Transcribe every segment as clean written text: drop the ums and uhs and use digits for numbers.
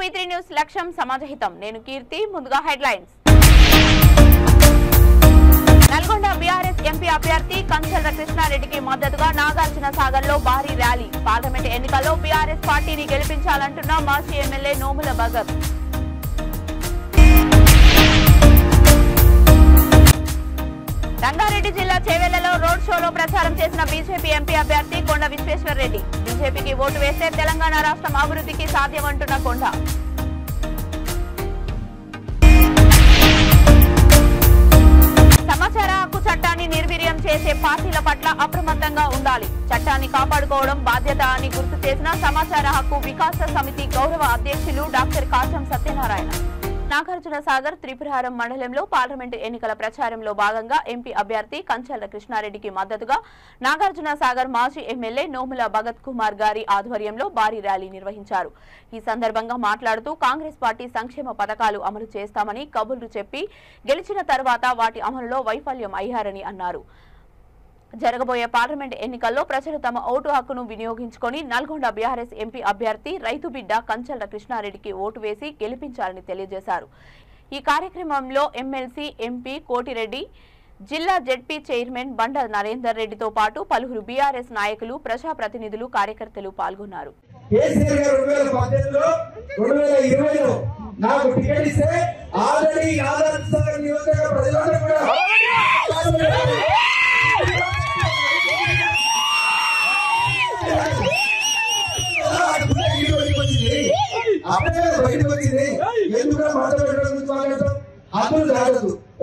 V3 news లక్ష్యం సమాజహితం. నేను కీర్తి. ముందుగా హెడ్లైన్స్. నల్గొండ బీఆర్ఎస్ ఎంపీ అభ్యర్థి కంచర్ల కృష్ణారెడ్డికి మద్దతుగా నాగార్జున సాగర్ లో భారీ ర్యాలీ. పార్లమెంట్ ఎన్నికల్లో బీఆర్ఎస్ పార్టీని గెలిపించాలంటున్న మాజీ ఎమ్మెల్యే నోముల భగత్. రంగారెడ్డి జిల్లా చేవెళ్లలో రోడ్ షోలో ప్రచారం చేసిన బీజేపీ ఎంపీ అభ్యర్థి కొండ విశ్వేశ్వర్ రెడ్డి. బీజేపీకి ఓటు వేస్తే తెలంగాణ రాష్ట్రం అభివృద్ధికి సాధ్యమంటున్న కొండ. సమాచార హక్కు చట్టాన్ని నిర్వీర్యం చేసే పార్టీల పట్ల అప్రమత్తంగా ఉండాలి. చట్టాన్ని కాపాడుకోవడం బాధ్యత అని గుర్తు చేసిన సమాచార హక్కు వికాస సమితి గౌరవ అధ్యక్షులు డాక్టర్ కాచం సత్యనారాయణ. నాగార్జున సాగర్ త్రిపురహారం మండలంలో పార్లమెంటు ఎన్నికల ప్రచారంలో భాగంగా ఎంపీ అభ్యర్థి కంచర్ల కృష్ణారెడ్డికి మద్దతుగా నాగార్జున సాగర్ మాజీ ఎమ్మెల్యే నోముల భగత్ కుమార్ గారి ఆధ్వర్యంలో భారీ ర్యాలీ నిర్వహించారు. ఈ సందర్భంగా మాట్లాడుతూ కాంగ్రెస్ పార్టీ సంక్షేమ పథకాలు అమలు చేస్తామని కబుర్లు చెప్పి గెలిచిన తర్వాత వాటి అమలులో వైఫల్యం అయ్యారని అన్నారు. జరగబోయే పార్లమెంట్ ఎన్నికల్లో ప్రజలు తమ ఓటు హక్కును వినియోగించుకొని నల్గొండ బీఆర్ఎస్ ఎంపీ అభ్యర్థి రైతు బిడ్డ కంచర్ల కృష్ణారెడ్డికి ఓటు వేసి గెలిపించాలని తెలియజేశారు. ఈ కార్యక్రమంలో ఎమ్మెల్సీ ఎంపీ కోటిరెడ్డి, జిల్లా జెడ్పీ చైర్మన్ బండ నరేందర్ రెడ్డితో పాటు పలువురు బీఆర్ఎస్ నాయకులు, ప్రజాప్రతినిధులు, కార్యకర్తలు పాల్గొన్నారు.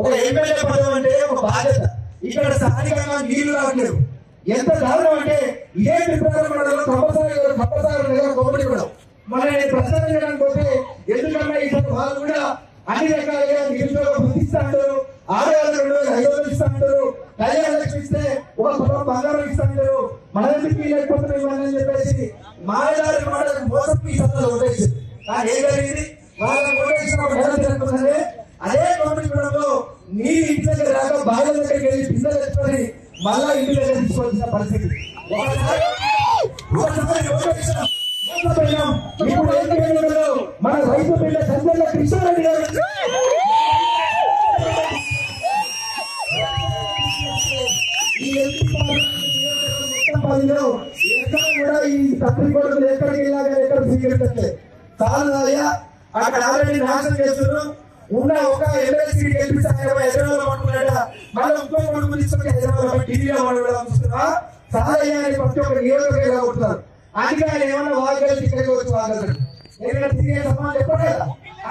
ఒక ఎమ్మెల్యే పదవి అంటే ఒక బాధ్యత. ఇక్కడ స్థానికంగా నీళ్లు రావట్లేదు. ఎంత దారుణం అంటే ఏ మండలంలో తప్పనిసరి కూడా మన ప్రచారం చేయడానికి పోతే ఎందుకన్నా ఇక్కడ వాళ్ళు కూడా అన్ని రకాలుగా నిరుద్యోగం గుర్తిస్తాడు. ఆడవాళ్ళు 2,500 ఇస్తాడు. కళ్యాణ లక్ష్మి ఇస్తే ఒక కుటుంబం బంగారం ఇస్తాడు. మన ఎందుకు లేకపోతే ఇవ్వాలని చెప్పేసి మాయదారి మాటలకు మోసం ఈ సభలో ఓటేసింది. కానీ ఏం జరిగింది? వాళ్ళకి ఓటేసినప్పుడు అదే గవర్నమెంట్ నీరు ఇంటి దగ్గర రాక బాగా దగ్గరికి వెళ్ళి పిల్లలు తెచ్చుకొని మళ్ళా ఇంటి దగ్గర తీసుకోవాల్సిన పరిస్థితి. మన రైతు బిడ్డ కంచర్ల కృష్ణారెడ్డి గారు ఎక్కడ కూడా ఈ తప్పిన కోటలు ఎక్కడికి వెళ్ళాక ఎక్కడ స్వీకరించట్లేదు. చాలా అక్కడ ఆల్రెడీ నాశనం చేస్తున్నారు. ఉన్న ఒక ఎమ్మెల్సీ గెలిపిస్తే హైదరాబాద్ పట్టుకున్నాడ, మళ్ళీ ఇంకో కొడుకు తీసుకొని హైదరాబాద్ ఢిల్లీలో పట్టుకోవడం చూస్తున్నా. చాలా ప్రతి ఒక్క నియోజకవర్గంగా కొడుతున్నారు. అందుకే ఆయన ఏమన్నా వాగలు ఇక్కడికి వచ్చి వాగలరు. ఎందుకంటే తిరిగే సమాజం ఎప్పుడు కదా.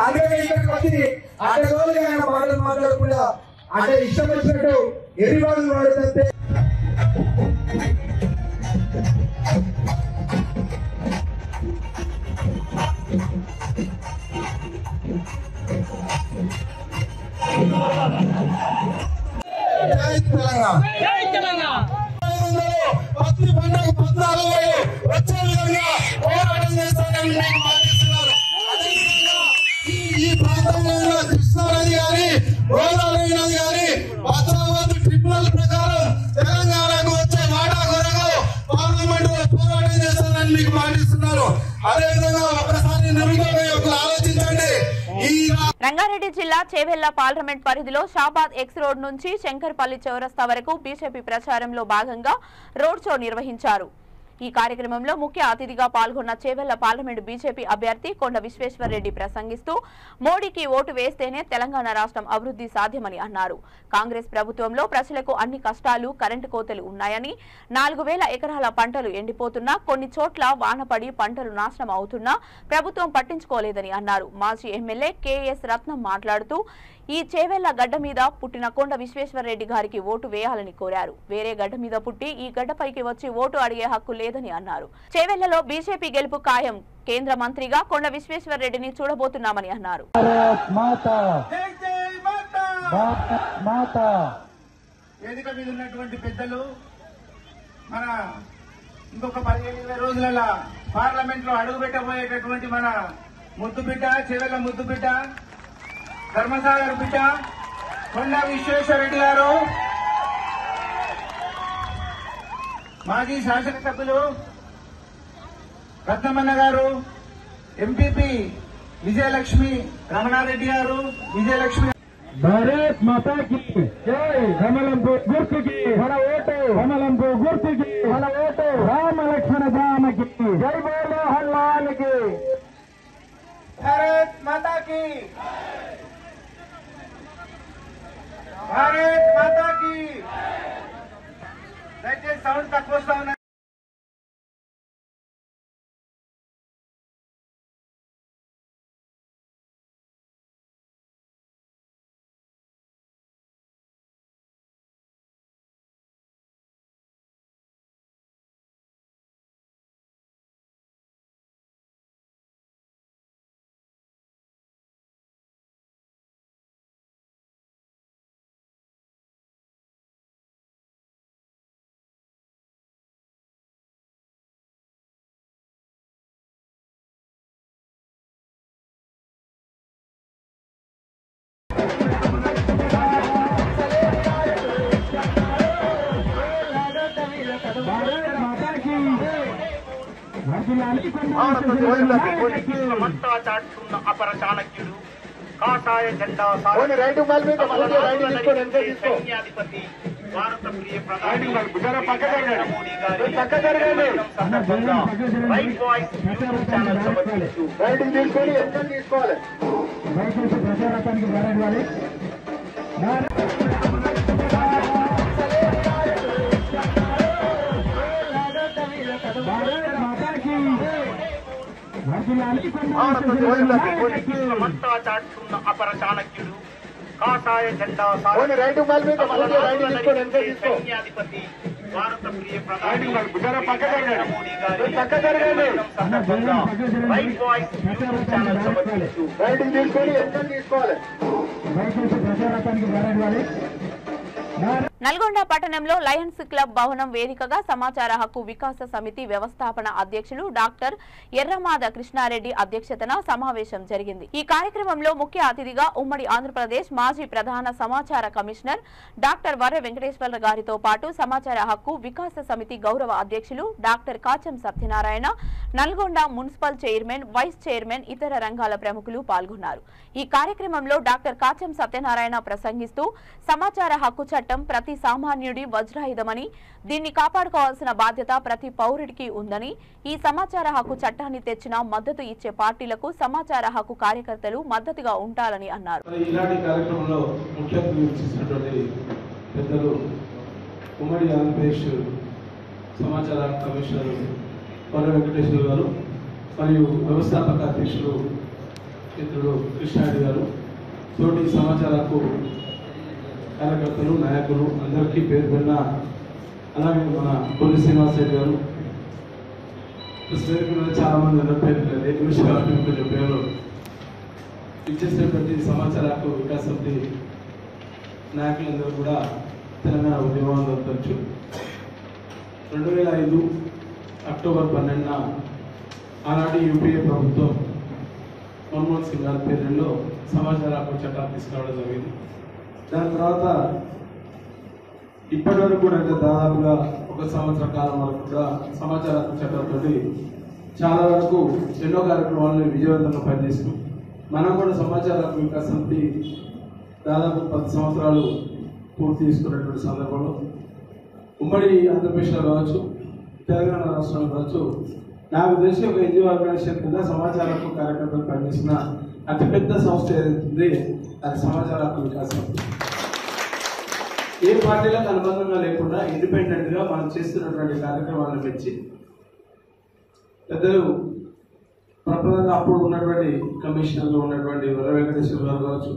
అందుకని ఇక్కడికి వచ్చి అడ్డగోలుగా ఆయన మాటలు మాట్లాడకుండా అంటే ఇష్టం వచ్చినట్టు ఎన్ని రోజులు మాట్లాడితే వచ్చే విధంగా పోరాటం చేస్తానని ఈ ప్రాంతంలో ఉన్న కృష్ణానది గారి, గోదావరి నది గారి, భద్రావతి ట్రిబ్యునల్ ప్రకారం తెలంగాణకు వచ్చే వాటా కొరకు పార్లమెంట్ లో పోరాటం చేస్తానని మీకు మాటిస్తున్నారు. అదేవిధంగా ఒకసారి నిరుద్యోగం యొక్క ఆలోచించండి. రంగారెడ్డి జిల్లా చేవెళ్ల పార్లమెంట్ పరిధిలో షాబాద్ ఎక్స్ రోడ్ నుంచి శంకర్పల్లి చౌరస్తా వరకు బీజేపీ ప్రచారంలో భాగంగా రోడ్ షో నిర్వహించారు. ఈ కార్యక్రమంలో ముఖ్య అతిథిగా పాల్గొన్న చేవెళ్ల పార్లమెంటు బీజేపీ అభ్యర్థి కొండ విశ్వేశ్వర్ రెడ్డి ప్రసంగిస్తూ మోడీకి ఓటు వేస్తేనే తెలంగాణ రాష్ట్రం అభివృద్ధి సాధ్యమని అన్నారు. కాంగ్రెస్ ప్రభుత్వంలో ప్రజలకు అన్ని కష్టాలు, కరెంటు కోతలు ఉన్నాయని, 4,000 ఎకరాల పంటలు ఎండిపోతున్నా, కొన్ని చోట్ల వానపడి పంటలు నాశనం అవుతున్నా ప్రభుత్వం పట్టించుకోలేదని అన్నారు. మాజీ ఎమ్మెల్యే కెఎస్ రత్నం మాట్లాడుతూ ఈ చేవెళ్ల గడ్డ మీద పుట్టిన కొండ విశ్వేశ్వర్ రెడ్డి గారికి ఓటు వేయాలని కోరారు. వేరే గడ్డ మీద పుట్టి ఈ గడ్డపైకి వచ్చి ఓటు అడిగే హక్కు లేదని అన్నారు. చేవెళ్లలో బీజేపీ గెలుపు ఖాయం. కేంద్ర మంత్రిగా కొండ విశ్వేశ్వర్ రెడ్డిని చూడబోతున్నామని అన్నారు. వేదిక మీద ఉన్నటువంటి పెద్దలు, మన ఇంకొక 15-20 రోజులలో పార్లమెంట్ లో అడుగు పెట్టబోయేటటువంటి మన ముద్దు బిడ్డ, చేవెళ్ల ముద్దు బిడ్డ, ధర్మసాగర్ బిడ్డ కొండ విశ్వేశ్వర రెడ్డి గారు, మాజీ శాసనసభ్యులు రత్నమన్న గారు, ఎంపీపీ విజయలక్ష్మి రమణారెడ్డి గారు, విజయలక్ష్మి. భారత్ మాతా కి జై. కమలంపు గుర్తుకి మన ఓటు, కమలంపు గుర్తుకి మన ఓటు. రామ లక్ష్మణ రామకి జై. బోలో హనుమాన్కి. భారత్ మాతా కి, భారత్ మాతా కి. దయచేసి సౌండ్ తక్కువ వస్తా ఉన్నాయి. చాటున్న అపర చాణక్యుడు, కాషాయ జెండా సైన్యాధిపతి, భారత ప్రియ ప్రధాని నరేంద్ర మోడీ గారి రైట్ వాయిస్ యూట్యూబ్ ఛానల్ సమర్పించు. ప్రచారానికి మాట్లాడాలి. చాటున్న అపర చాణక్యుడు, కాషాయ జెండా సైన్యాధిపతి, భారత ప్రియ ప్రధాని నరేంద్ర మోడీ గారి రైట్ వాయిస్ యూట్యూబ్ ఛానల్ సమర్పించు. ప్రచారానికి మాట్లాడాలి. నల్గొండ పట్టణంలో లయన్స్ క్లబ్ భవనం వేదికగా సమాచార హక్కు వికాస సమితి వ్యవస్థాపన అధ్యక్షులు డాక్టర్ ఎర్రమాద కృష్ణారెడ్డి అధ్యక్షతన సమావేశం జరిగింది. ఈ కార్యక్రమంలో ముఖ్య అతిథిగా ఉమ్మడి ఆంధ్రప్రదేశ్ మాజీ ప్రధాన సమాచార కమిషనర్ డాక్టర్ వర్ర వెంకటేశ్వర గారితో పాటు సమాచార హక్కు వికాస సమితి గౌరవ అధ్యక్షులు doctor Kacham Satyanarayana, Nalgonda municipal chairman, vice chairman, ఇతర రంగాల ప్రముఖులు పాల్గొన్నారు. ఈ కార్యక్రమంలో డాక్టర్ కాచం సత్యనారాయణ ప్రసంగిస్తూ సమాచార హక్కు చట్టం ప్రతి సామాన్యుడి వజ్రాయుధమని, దీన్ని కాపాడుకోవాల్సిన బాధ్యత ప్రతి పౌరుడికి ఉందని, ఈ సమాచార హక్కు చట్టాన్ని తెచ్చిన మద్దతు ఇచ్చే పార్టీలకు సమాచార హక్కు కార్యకర్తలు మద్దతుగా ఉంటారని అన్నారు. ఇలాంటి కార్యక్రమంలో ముఖ్య అతిథిగా చేసినటువంటి పెద్దలు ఉమ్మడి ఆంధ్రప్రదేశ్ సమాచార కమిషనర్ వర్ర వెంకటేశ్వర గారు మరియు వ్యవస్థాపక అధ్యక్షులు మిత్రుడు కృష్ణారెడ్డి గారు, తోటి సమాచార హక్కు కార్యకర్తలు, నాయకులు అందరికీ పేరు పెరిగిన, అలాగే మన కొల్లి శ్రీనివాస్ రెడ్డి గారు, చాలా మంది అందరి పేరు కొంచెం పేరు ఇచ్చేసినటువంటి సమాచార హక్కు వికాస్ సమితి నాయకులందరూ కూడా తెలంగాణ ఉద్యమంలో తరచు 2005 అక్టోబర్ 12న ఆనాటి యూపీఏ ప్రభుత్వం మన్మోహన్ సింగ్ గారి పేరులో సమాచార హక్కు చట్టాలు తీసుకురావడం జరిగింది. దాని తర్వాత ఇప్పటి వరకు కూడా అంటే దాదాపుగా 1 సంవత్సర కాలం వరకు కూడా సమాచార హక్కు చట్టంతో చాలా వరకు ఎన్నో కార్యక్రమాలను విజయవంతంగా పనిచేసినాం. మనం కూడా సమాచార హక్కు వికాస సమితి దాదాపు 10 సంవత్సరాలు పూర్తి చేసుకున్నటువంటి సందర్భంలో ఉమ్మడి ఆంధ్రప్రదేశ్లో కావచ్చు, తెలంగాణ రాష్ట్రంలో కావచ్చు, నాకు తెలిసి ఒక ఎన్జిఓ ఆర్గనైజేషన్ కింద సమాచార హక్కు కార్యకర్తలు పనిచేసిన అతిపెద్ద సంస్థ ఏదైతుంది అది సమాచార హక్కు వికాస సమితి. ఏ పార్టీలకు అనుబంధంగా లేకుండా ఇండిపెండెంట్ గా మనం చేస్తున్నటువంటి కార్యక్రమాలను పెంచి పెద్దలు ప్రప్రదంగా అప్పుడు ఉన్నటువంటి కమిషనర్లు ఉన్నటువంటి వర్ర వెంకటేశ్వర గారు కావచ్చు,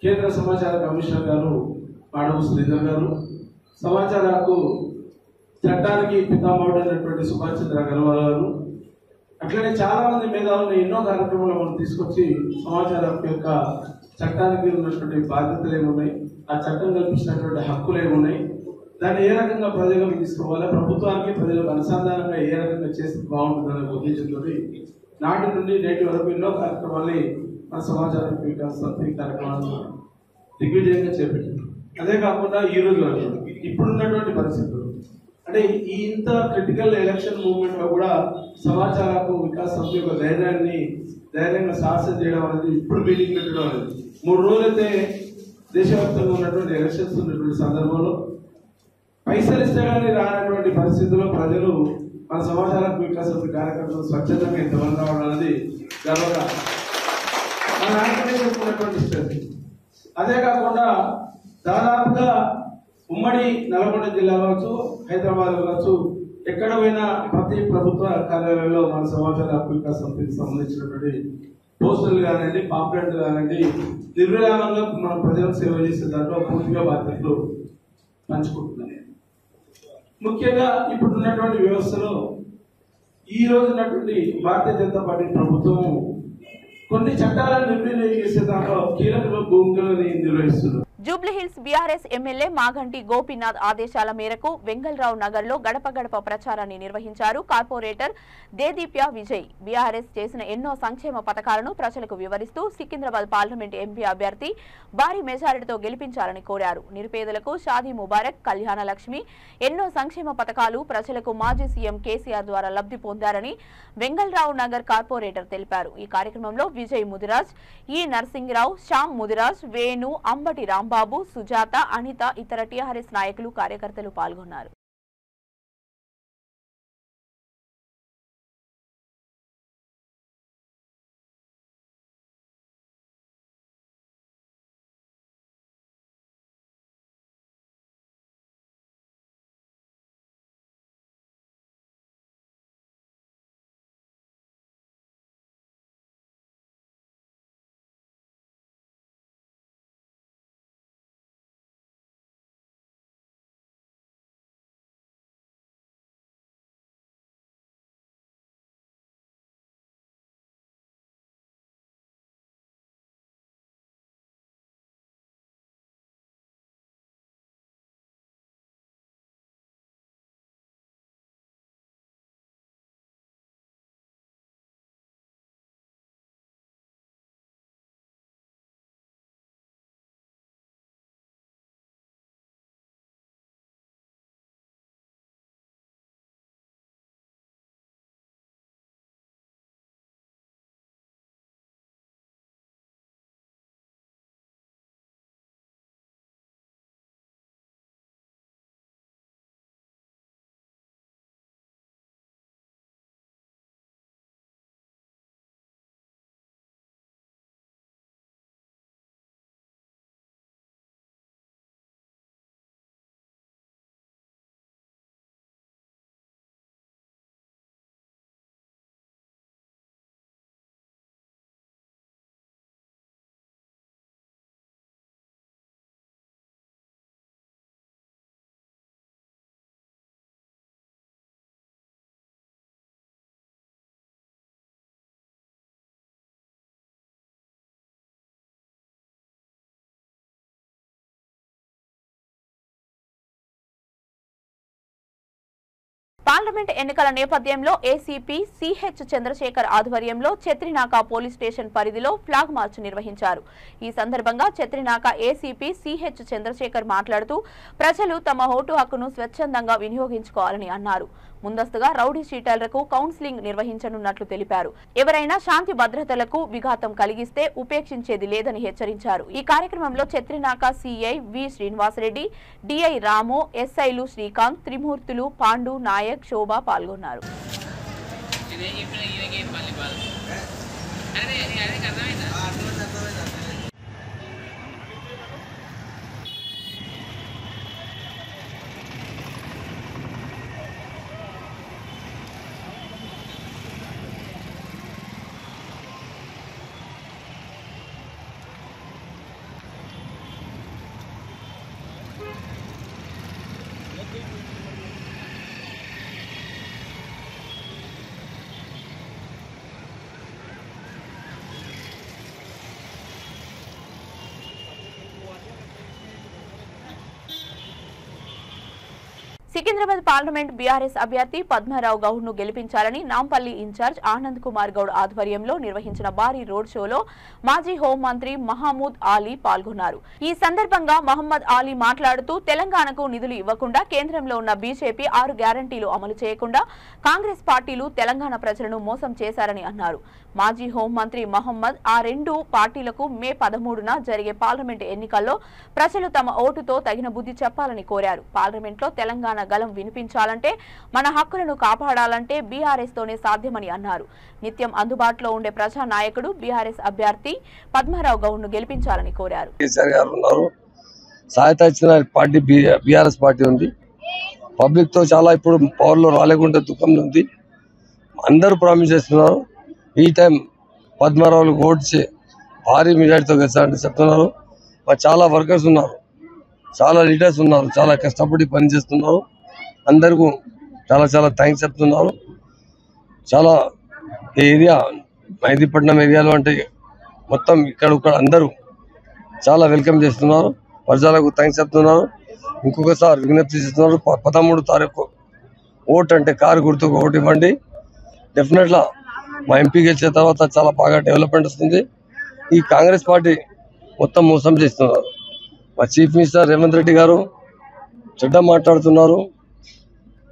కేంద్ర సమాచార కమిషనర్ గారు మాడవు శ్రీధర్ గారు, సమాచార హక్కు చట్టానికి పితామహుడైనటువంటి సుభాష్ చంద్ర అగర్వాల్ గారు, అట్లనే చాలా మంది మేధావులను ఎన్నో కార్యక్రమాలు మనం తీసుకొచ్చి సమాచార హక్కు యొక్క చట్టానికి ఉన్నటువంటి బాధ్యతలు ఏమున్నాయి, ఆ చట్టం కల్పించినటువంటి హక్కులు ఏమున్నాయి, దాన్ని ఏ రకంగా ప్రజలకు తీసుకోవాలి, ప్రభుత్వానికి ప్రజలకు అనుసంధానంగా ఏ రకంగా చేస్తే బాగుంటుందనే ఉద్దేశంతో నాటి నుండి నేటి వరకు ఎన్నో కార్యక్రమాల్ని మన సమాచార వికాస సమితి కార్యక్రమాలను దిగ్విజయంగా చేపట్టింది. అదే కాకుండా ఈ రోజు ఇప్పుడున్నటువంటి పరిస్థితులు అంటే ఈ ఇంత క్రిటికల్ ఎలక్షన్ మూవ్మెంట్ లో కూడా సమాచార హక్కు వికాస్ సమితి యొక్క ధైర్యంగా సాహసం చేయడం అనేది ఇప్పుడు మీటింగ్ పెట్టడం అనేది 3 రోజులైతే దేశవ్యాప్తంగా ఉన్నటువంటి ఎలక్షన్స్ ఉన్నటువంటి సందర్భంలో పైసలు ఇస్తే కానీ రానటువంటి పరిస్థితుల్లో ప్రజలు మన సమాచార హక్కు వికాస్ సమితి కార్యకర్తలు స్వచ్ఛందంగా ఎంతమంది రావడం అనేది గర్వంగా మన ఆంధ్రప్రదేశ్ ఉన్నటువంటి స్ట్రెంత్. అదే కాకుండా దాదాపుగా ఉమ్మడి నల్గొండ జిల్లా కావచ్చు, హైదరాబాద్ కావచ్చు, ఎక్కడ పోయినా ప్రతి ప్రభుత్వ కార్యాలయంలో మన సమాచార హక్కు వికాస్ సమితికి సంబంధించినటువంటి పోస్టర్లు కానివ్వండి, పాంప్లెట్లు కానివ్వండి, నిర్విరామంగా మన ప్రజలకు సేవ చేసే దాంట్లో పూర్తిగా బాధ్యతలు పంచుకుంటున్నాయి. ముఖ్యంగా ఇప్పుడున్నటువంటి వ్యవస్థలో ఈ రోజు ఉన్నటువంటి భారతీయ జనతా పార్టీ ప్రభుత్వం కొన్ని చట్టాలను నిర్ణయం చేసే దాంట్లో కీలక భూమికలను నిర్వహిస్తున్నారు. జూబ్లీహిల్స్ బీఆర్ఎస్ ఎమ్మెల్యే మాగంటి గోపీనాథ్ ఆదేశాల మేరకు వెంగళరావు నగర్ లో గడప గడప ప్రచారాన్ని నిర్వహించారు కార్పొరేటర్ దేదీప్య విజయ్. బీఆర్ఎస్ చేసిన ఎన్నో సంక్షేమ పథకాలను ప్రజలకు వివరిస్తూ సికింద్రాబాద్ పార్లమెంట్ ఎంపీ అభ్యర్థి భారీ మెజారిటీతో గెలిపించాలని కోరారు. నిరుపేదలకు షాదీ ముబారక్, కళ్యాణ లక్ష్మి, ఎన్నో సంక్షేమ పథకాలు ప్రజలకు మాజీ సీఎం కేసీఆర్ ద్వారా లబ్ధి పొందారని వెంగళరావు నగర్ కార్పొరేటర్ తెలిపారు. ఈ కార్యక్రమంలో విజయ్ ముదిరాజ్, ఈ నర్సింగరావు, శ్యామ్ ముదిరాజ్, వేణు, అంబటి రాంబాబు, సుజాత, అనిత, ఇతర టీఆర్ఎస్ నాయకులు, కార్యకర్తలు పాల్గొన్నారు. పార్లమెంట్ ఎన్నికల నేపథ్యంలో ఏసీపీ సిహెచ్ చంద్రశేఖర్ ఆధ్వర్యంలో చెత్రినాక పోలీస్ స్టేషన్ పరిధిలో ఫ్లాగ్ మార్చ్ నిర్వహించారు. ఈ సందర్భంగా చెత్రినాక ఏసీపీ సిహెచ్ చంద్రశేఖర్ మాట్లాడుతూ ప్రజలు తమ ఓటు హక్కును స్వచ్ఛందంగా వినియోగించుకోవాలని అన్నారు. ముందస్తుగా రౌడీ షీటర్లకు కౌన్సిలింగ్ నిర్వహించనున్నట్లు తెలిపారు. ఎవరైనా శాంతి భద్రతలకు విఘాతం కలిగిస్తే ఉపేక్షించేది లేదని హెచ్చరించారు. ఈ కార్యక్రమంలో చెత్రినాక సిఐ వి శ్రీనివాసరెడ్డి, డిఐ రాము, ఎస్ఐలు శ్రీకాంత్, త్రిమూర్తులు, పాండు, నాయక్, శోభ పాల్గొన్నారు. సికింద్రాబాద్ పార్లమెంట్ బీఆర్ఎస్ అభ్యర్థి పద్మారావు గౌడ్ ను గెలిపించాలని నాంపల్లి ఇన్ఛార్జ్ ఆనంద్ కుమార్ గౌడ్ ఆధ్వర్యంలో నిర్వహించిన భారీ రోడ్ షోలో మాజీ హోంమంత్రి మహమూద్ ఆలీ పాల్గొన్నారు. ఈ సందర్భంగా మహమ్మద్ ఆలీ మాట్లాడుతూ తెలంగాణకు నిధులు ఇవ్వకుండా కేంద్రంలో ఉన్న బీజేపీ 6 గ్యారంటీలు అమలు చేయకుండా కాంగ్రెస్ పార్టీలు తెలంగాణ ప్రజలను మోసం చేశారని అన్నారు. మాజీ హోంమంత్రి మహమ్మద్ ఆ 2 పార్టీలకు మే 13న జరిగే పార్లమెంట్ ఎన్నికల్లో ప్రజలు తమ ఓటుతో తగిన బుద్ధి చెప్పాలని కోరారు. పార్లమెంట్లో తెలంగాణ గలం వినిపించాలంటే మన హక్కులను కాపాడాలంటే బీఆర్ఎస్ తోనే సాధ్యమని అన్నారు. నిత్యం అందుబాటులో ఉండే ప్రజా నాయకుడు బీఆర్ఎస్ అభ్యర్థి పద్మారావు గౌడ్ ను గెలిపించాలని కోరారు. సహాయత ఇచ్చిన పార్టీ బీఆర్ఎస్ పార్టీ ఉంది. పబ్లిక్ తో చాలా ఇప్పుడు పవర్ లో రాలేకుంటే దుఃఖంలో ఉంది. అందరూ ప్రామిస్ చేస్తున్నారు ఈ టైం పద్మారావులు ఓట్చి భారీ మెజార్టీతో గెలిచారంటే చెప్తున్నారు. చాలా వర్కర్స్ ఉన్నారు, చాలా లీడర్స్ ఉన్నారు, చాలా కష్టపడి పనిచేస్తున్నారు. అందరికీ చాలా చాలా థ్యాంక్స్ చెప్తున్నారు. చాలా ఏరియా మైదీపట్నం ఏరియాలో అంటే మొత్తం ఇక్కడ అందరూ చాలా వెల్కమ్ చేస్తున్నారు. ప్రజలకు థ్యాంక్స్ చెప్తున్నారు. ఇంకొకసారి విజ్ఞప్తి చేస్తున్నారు. 13వ తారీఖు ఓట్ అంటే కారు గుర్తుకు ఓటు ఇవ్వండి. డెఫినెట్గా మా ఎంపీ గెలిచిన తర్వాత చాలా బాగా డెవలప్మెంట్ వస్తుంది. ఈ కాంగ్రెస్ పార్టీ మొత్తం మోసం చేస్తున్నారు. మా చీఫ్ మినిస్టర్ రేవంత్ రెడ్డి గారు చెడ్డ మాట్లాడుతున్నారు.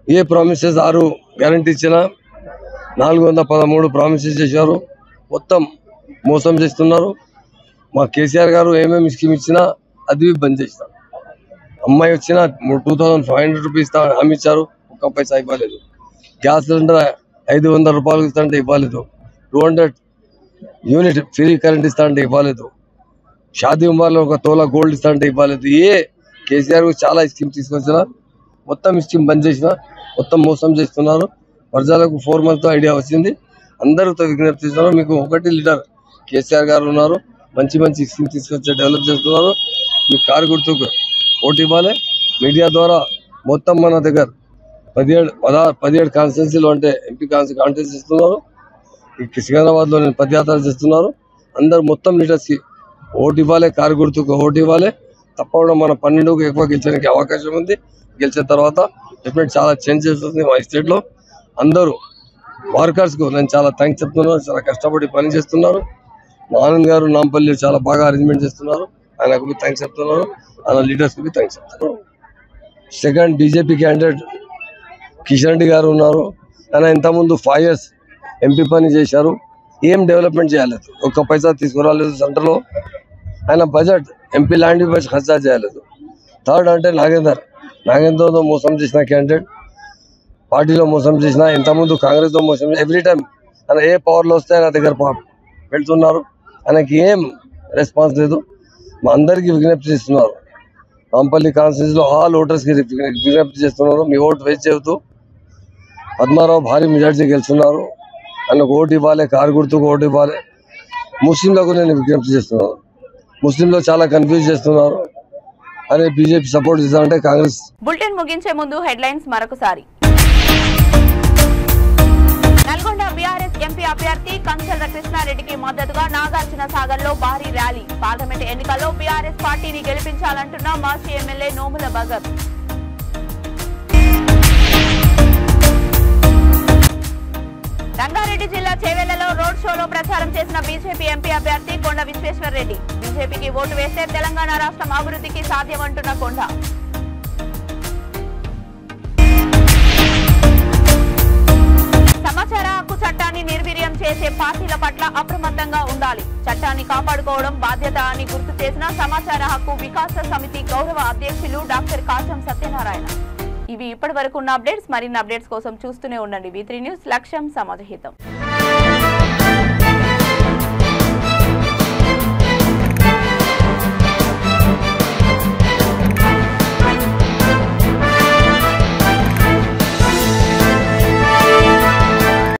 ఏ ప్రామిసెస్ 6 గ్యారంటీ ఇచ్చినా 413 ప్రామిసెస్ చేశారు. మొత్తం మోసం చేస్తున్నారు. మా కేసీఆర్ గారు ఏమేమి స్కీమ్ ఇచ్చినా అది బంద్ చేస్తారు. అమ్మాయి వచ్చినా 2500 రూపీస్ హామీ ఇచ్చారు, ఒక్క పైసా ఇవ్వలేదు. గ్యాస్ సిలిండర్ 500 రూపాయలు ఇస్తాంటే ఇవ్వలేదు. 200 యూనిట్ ఫ్రీ కరెంట్ ఇస్తాంటే ఇవ్వలేదు. షాదీ ఉమర్లో 1 తోలా గోల్డ్ ఇస్తాంటే ఇవ్వలేదు. కేసీఆర్ చాలా స్కీమ్ తీసుకొచ్చినా మొత్తం స్కీమ్ బంద్ చేసిన, మొత్తం మోసం చేస్తున్నారు. ప్రజలకు 4 months ఐడియా వచ్చింది. అందరితో విజ్ఞప్తి చేస్తున్నారు. మీకు ఒకటి లీడర్ కేసీఆర్ గారు ఉన్నారు, మంచి మంచి స్కీమ్ తీసుకొచ్చి డెవలప్ చేస్తున్నారు. మీ కారు గుర్తుకు ఓటు ఇవ్వాలి. మీడియా ద్వారా మొత్తం మన దగ్గర 17 కాన్స్టిట్యున్సీలో అంటే ఎంపీ కాన్స్టిట్యూన్సీ ఇస్తున్నారు. సికింద్రాబాద్ లో నేను పదయాత్ర చేస్తున్నారు. అందరు మొత్తం లీడర్స్ కి ఓటు ఇవ్వాలి, కారు గుర్తుకు ఓటు ఇవ్వాలి. తప్పకుండా మన 12కు ఎక్కువ గెలిచడానికి అవకాశం ఉంది. గెలిచిన తర్వాత డెఫినెట్ చాలా చేంజెస్ వస్తుంది మా స్టేట్ లో. అందరూ వర్కర్స్ కు నేను చాలా థ్యాంక్స్ చెప్తున్నాను. చాలా కష్టపడి పని చేస్తున్నారు. మా ఆనంద్ గారు నాంపల్లి చాలా బాగా అరేంజ్మెంట్ చేస్తున్నారు. ఆయనకు థ్యాంక్స్ చెప్తున్నారు. ఆయన లీడర్స్ కి థ్యాంక్స్ చెప్తున్నారు. Second BJP candidate Kishan Reddy గారు ఉన్నారు. ఆయన ఇంతకుముందు 5 years ఎంపీ పని చేశారు. ఏం డెవలప్మెంట్ చేయలేదు, ఒక్క పైసా తీసుకురాలేదు సెంటర్లో. ఆయన బడ్జెట్ ఎంపీ ల్యాండ్ బడ్జెట్ ఖర్చా చేయలేదు. థర్డ్ అంటే నాగేంద్రతో మోసం చేసిన క్యాండిడేట్, పార్టీలో మోసం చేసిన, ఇంతకుముందు కాంగ్రెస్లో మోసం చేసిన. ఎవ్రీ టైం ఆయన ఏ పవర్లో వస్తే ఆయన దగ్గర పెడుతున్నారు. ఆయనకి ఏం రెస్పాన్స్ లేదు. మా అందరికీ విజ్ఞప్తి చేస్తున్నారు. నాంపల్లి కాన్స్టిట్యూన్సీలో ఆల్ ఓటర్స్కి విజ్ఞప్తి చేస్తున్నారు. మీ ఓటు వేస్ట్ చేస్తూ పద్మారావు భారీ మెజార్టీ గెలుస్తున్నారు. ఆయనకు ఓటు ఇవ్వాలి, కారు గుర్తుకు ఓటు ఇవ్వాలి. ముస్లింలకు నేను విజ్ఞప్తి చేస్తున్నాను. ముస్లింలో చాలా కన్ఫ్యూజ్ చేస్తున్నారు. అదే బీజేపీ సపోర్ట్ చేస్తారంటే కాంగ్రెస్. బులెటిన్ ముగించే ముందు హెడ్లైన్స్ మరొకసారి. నల్గొండ బీఆర్ఎస్ ఎంపీ అభ్యర్థి కంచర్ల కృష్ణారెడ్డికి మద్దతుగా నాగార్జున సాగర్ లో భారీ ర్యాలీ. పార్లమెంట్ ఎన్నికల్లో బీఆర్ఎస్ పార్టీని గెలిపించాలంటున్న మాజీ ఎమ్మెల్యే నోముల భగత్. రంగారెడ్డి జిల్లా చేవెళ్లలో రోడ్ షోలో ప్రచారం చేసిన బీజేపీ ఎంపీ అభ్యర్థి కొండ విశ్వేశ్వర్ రెడ్డి. బీజేపీకి ఓటు వేస్తే తెలంగాణ రాష్ట్రం అభివృద్ధికి సాధ్యమంటున్న కొండ. సమాచార హక్కు చట్టాన్ని నిర్వీర్యం చేసే పార్టీల పట్ల అప్రమత్తంగా ఉండాలి. చట్టాన్ని కాపాడుకోవడం బాధ్యత అని గుర్తు చేసిన సమాచార హక్కు వికాస సమితి గౌరవ అధ్యక్షులు డాక్టర్ కాచం సత్యనారాయణ. ఇవి ఇప్పటి వరకు ఉన్న అప్డేట్స్. మరిన్ని అప్డేట్స్ కోసం చూస్తూనే ఉండండి V3 న్యూస్. లక్ష్యం సమాజహితం.